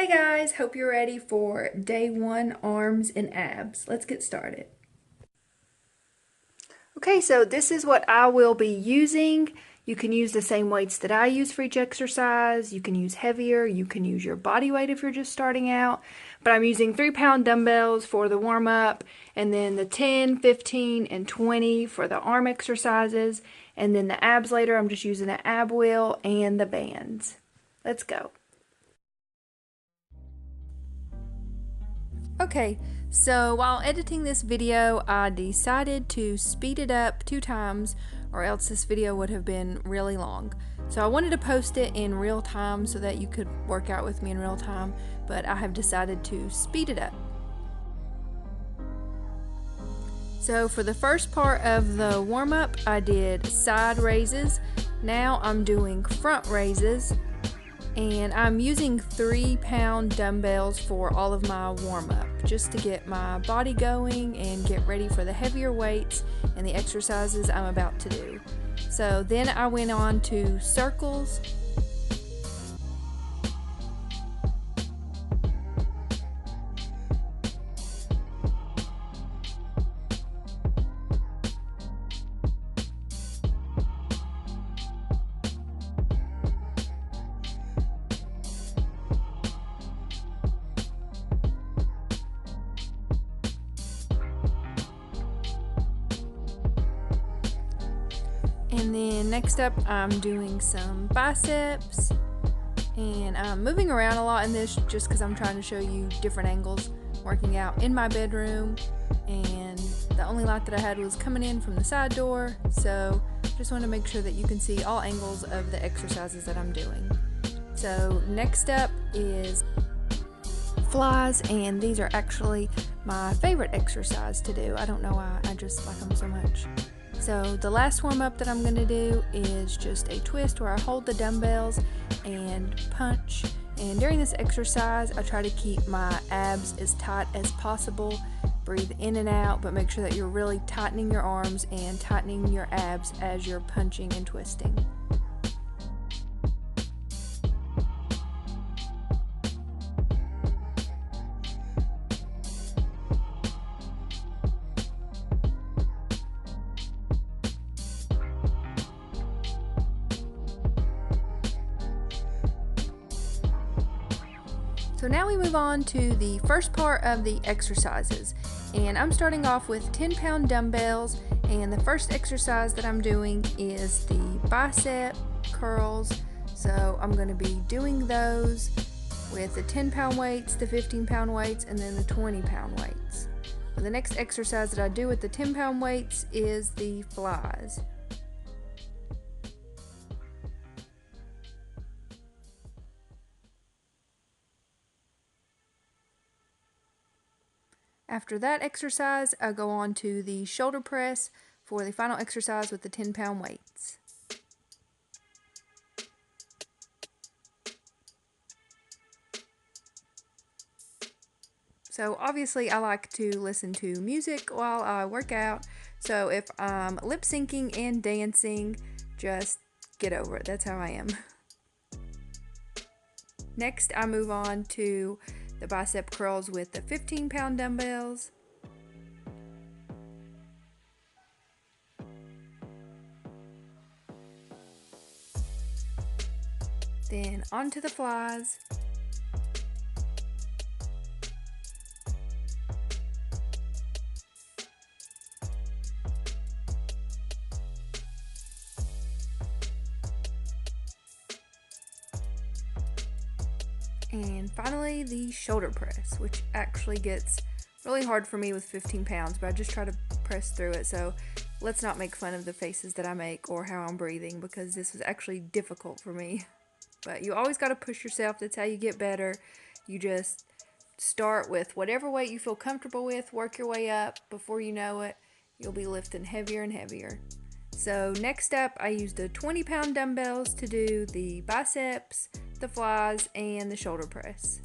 Hey guys, hope you're ready for day one arms and abs. Let's get started. Okay, so this is what I will be using. You can use the same weights that I use for each exercise. You can use heavier. You can use your body weight if you're just starting out. But I'm using 3-pound dumbbells for the warm up, and then the 10, 15, and 20 for the arm exercises. And then the abs later, I'm just using the ab wheel and the bands. Let's go. Okay, so while editing this video, I decided to speed it up 2 times, or else this video would have been really long. So I wanted to post it in real time so that you could work out with me in real time, but I have decided to speed it up. So for the first part of the warm-up, I did side raises. Now I'm doing front raises. And I'm using 3-pound dumbbells for all of my warm-up just to get my body going and get ready for the heavier weights and the exercises I'm about to do. So then I went on to circles. And then next up, I'm doing some biceps, and I'm moving around a lot in this just because I'm trying to show you different angles working out in my bedroom, and the only light that I had was coming in from the side door, so just want to make sure that you can see all angles of the exercises that I'm doing. So next up is flies, and these are actually my favorite exercise to do. I don't know why, I just like them so much. So the last warm-up that I'm going to do is just a twist where I hold the dumbbells and punch. And during this exercise, I try to keep my abs as tight as possible. Breathe in and out, but make sure that you're really tightening your arms and tightening your abs as you're punching and twisting. So now we move on to the first part of the exercises, and I'm starting off with 10-pound dumbbells, and the first exercise that I'm doing is the bicep curls. So I'm going to be doing those with the 10-pound weights, the 15-pound weights, and then the 20-pound weights. The next exercise that I do with the 10-pound weights is the flies. After that exercise, I go on to the shoulder press for the final exercise with the 10-pound weights. So obviously I like to listen to music while I work out, so if I'm lip syncing and dancing, just get over it, that's how I am. Next I move on to the bicep curls with the 15-pound dumbbells. Then onto the flies. And finally, the shoulder press, which actually gets really hard for me with 15 pounds, but I just try to press through it. So let's not make fun of the faces that I make or how I'm breathing, because this was actually difficult for me. But you always got to push yourself. That's how you get better. You just start with whatever weight you feel comfortable with, work your way up. Before you know it, you'll be lifting heavier and heavier. So next up, I used the 20-pound dumbbells to do the biceps, the flies, and the shoulder press.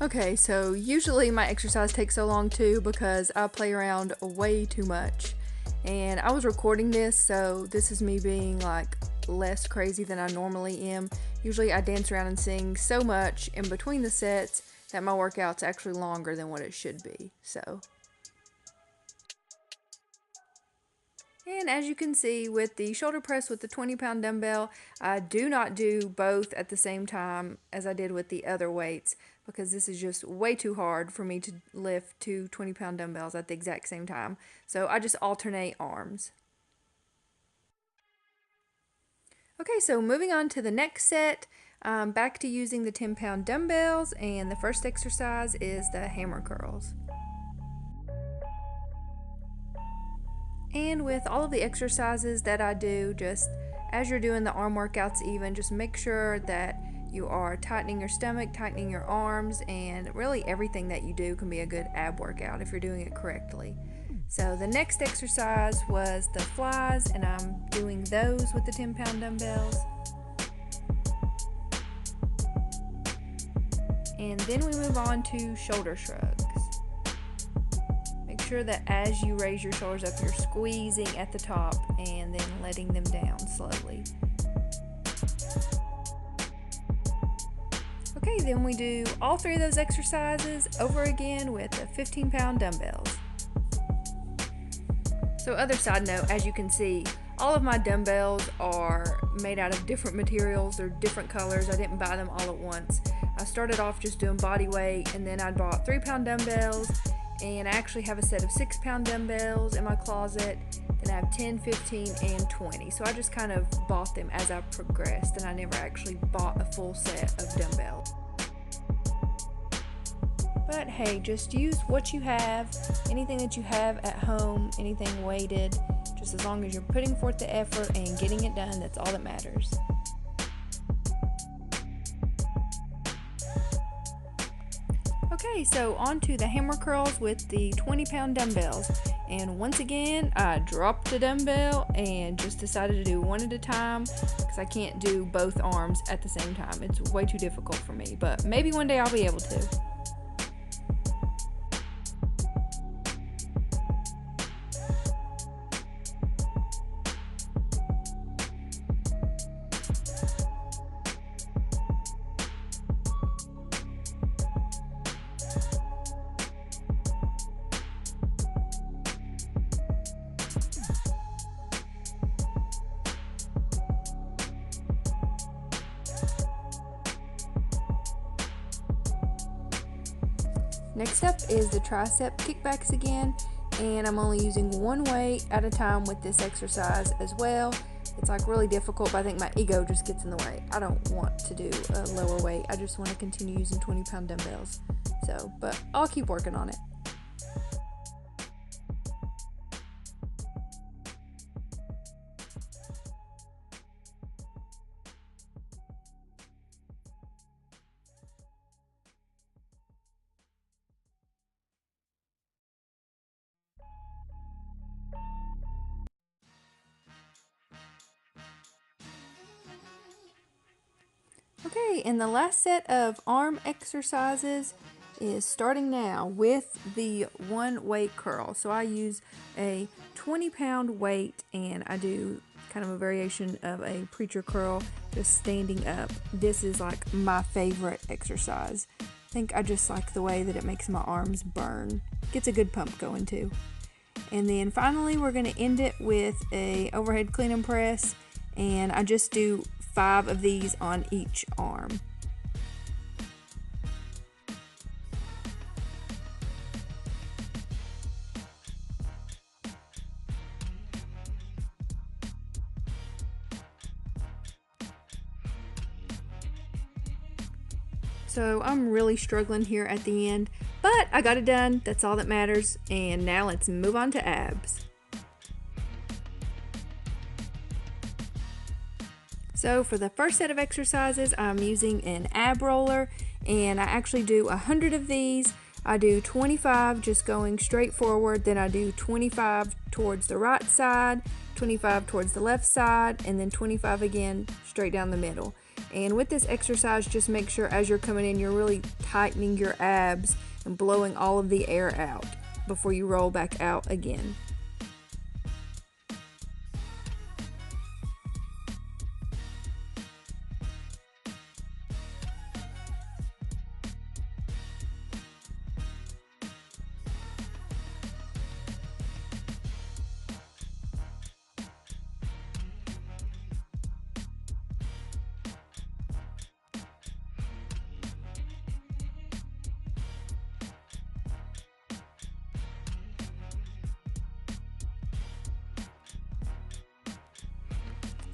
Okay, so usually my exercise takes so long too because I play around way too much. And I was recording this, so this is me being like less crazy than I normally am. Usually I dance around and sing so much in between the sets that my workout's actually longer than what it should be. And as you can see with the shoulder press with the 20-pound dumbbell, I do not do both at the same time as I did with the other weights because this is just way too hard for me to lift two 20-pound dumbbells at the exact same time. So I just alternate arms. Okay, so moving on to the next set, back to using the 10-pound dumbbells, and the first exercise is the hammer curls. And with all of the exercises that I do, just as you're doing the arm workouts even, just make sure that you are tightening your stomach, tightening your arms, and really everything that you do can be a good ab workout if you're doing it correctly. So the next exercise was the flies, and I'm doing those with the 10-pound dumbbells. And then we move on to shoulder shrugs. Make sure that as you raise your shoulders up, you're squeezing at the top and then letting them down slowly. Okay, then we do all three of those exercises over again with the 15-pound dumbbells. So other side note, as you can see, all of my dumbbells are made out of different materials. They're different colors. I didn't buy them all at once. I started off just doing body weight, and then I bought 3-pound dumbbells, and I actually have a set of 6-pound dumbbells in my closet. Then I have 10, 15, and 20. So I just kind of bought them as I progressed, and I never actually bought a full set of dumbbells. But hey, just use what you have, anything that you have at home, anything weighted, just as long as you're putting forth the effort and getting it done, that's all that matters. Okay, so on to the hammer curls with the 20-pound dumbbells. And once again, I dropped the dumbbell and just decided to do one at a time because I can't do both arms at the same time. It's way too difficult for me, but maybe one day I'll be able to. Next up is the tricep kickbacks again, and I'm only using one weight at a time with this exercise as well. It's like really difficult, but I think my ego just gets in the way. I don't want to do a lower weight. I just want to continue using 20-pound dumbbells. But I'll keep working on it. Okay, and the last set of arm exercises is starting now with the one weight curl. So I use a 20-pound weight and I do kind of a variation of a preacher curl, just standing up. This is like my favorite exercise. I think I just like the way that it makes my arms burn. Gets a good pump going too. And then finally we're going to end it with a overhead clean and press, and I just do 5 of these on each arm. So I'm really struggling here at the end, but I got it done. That's all that matters. And now let's move on to abs. So for the first set of exercises, I'm using an ab roller, and I actually do 100 of these. I do 25 just going straight forward, then I do 25 towards the right side, 25 towards the left side, and then 25 again straight down the middle. And with this exercise, just make sure as you're coming in, you're really tightening your abs and blowing all of the air out before you roll back out again.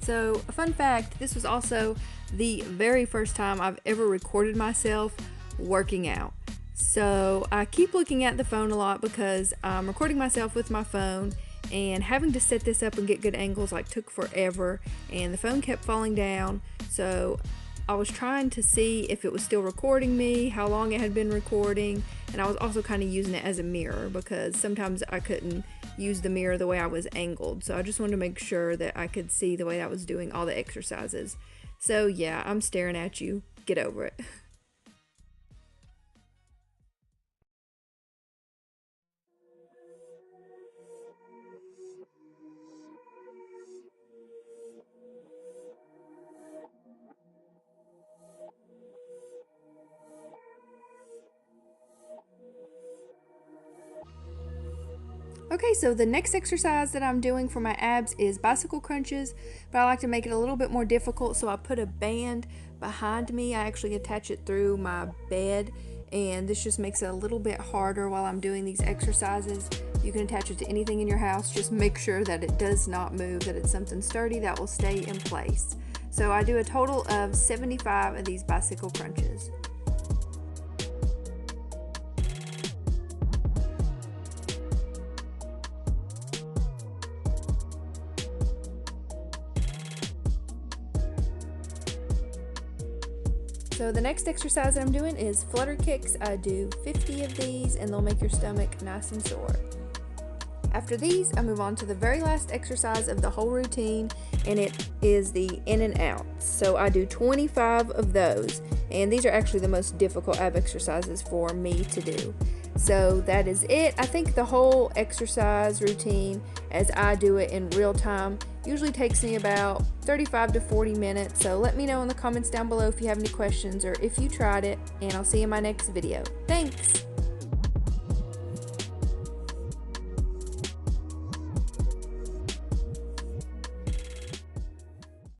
So, a fun fact, this was also the very first time I've ever recorded myself working out. So, I keep looking at the phone a lot because I'm recording myself with my phone, and having to set this up and get good angles took forever, and the phone kept falling down. So, I was trying to see if it was still recording me, how long it had been recording, and I was also kind of using it as a mirror because sometimes I couldn't use the mirror the way I was angled. So I just wanted to make sure that I could see the way I was doing all the exercises. So yeah, I'm staring at you. Get over it. Okay, so the next exercise that I'm doing for my abs is bicycle crunches, but I like to make it a little bit more difficult, so I put a band behind me. I actually attach it through my bed, and this just makes it a little bit harder while I'm doing these exercises. You can attach it to anything in your house. Just make sure that it does not move, that it's something sturdy that will stay in place. So I do a total of 75 of these bicycle crunches. So the next exercise that I'm doing is flutter kicks. I do 50 of these and they'll make your stomach nice and sore. After these, I move on to the very last exercise of the whole routine, and it is the in and out. So I do 25 of those, and these are actually the most difficult ab exercises for me to do. So that is it. I think the whole exercise routine, as I do it in real time, usually takes me about 35 to 40 minutes. So let me know in the comments down below if you have any questions or if you tried it, and I'll see you in my next video. Thanks!